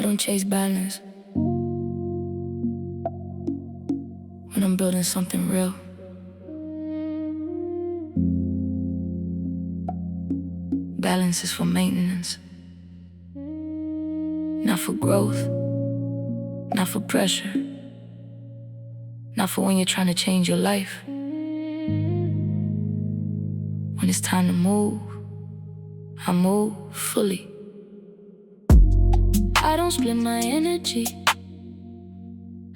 I don't chase balance when I'm building something real. Balance is for maintenance, not for growth, not for pressure, not for when you're trying to change your life. When it's time to move, I move fully. I don't split my energy,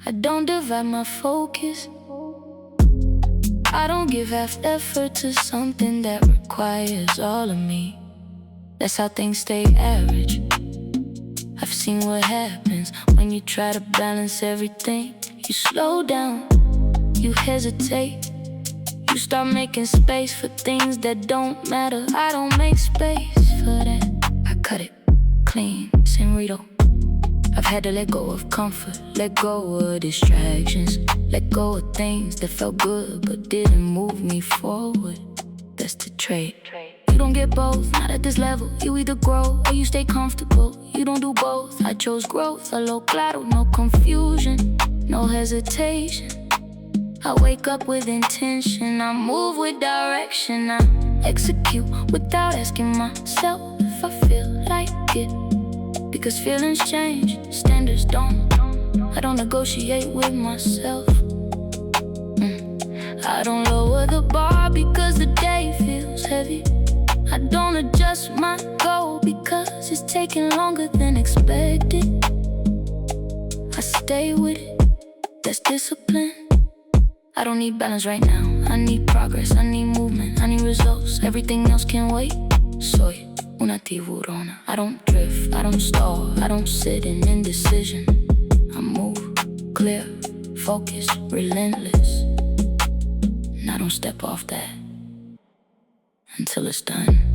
I don't divide my focus. I don't give half effort to something that requires all of me. That's how things stay average. I've seen what happens when you try to balance everything. You slow down, you hesitate, you start making space for things that don't matter. I don't make space for that. I cut it clean, Senrito. I've had to let go of comfort, let go of distractions, let go of things that felt good but didn't move me forward. That's the trade. You don't get both, not at this level. You either grow or you stay comfortable. You don't do both. I chose growth, a low claro, no confusion, no hesitation. I wake up with intention, I move with direction, I execute without asking myself if I feel like it. Because feelings change, standards don't. I don't negotiate with myself. I don't lower the bar because the day feels heavy. I don't adjust my goal because it's taking longer than expected. I stay with it, that's discipline. I don't need balance right now, I need progress, I need movement, I need results. Everything else can wait. Soy una tiburona. I don't drift, I don't stall, I don't sit in indecision. I move, clear, focused, relentless. And I don't step off that until it's done.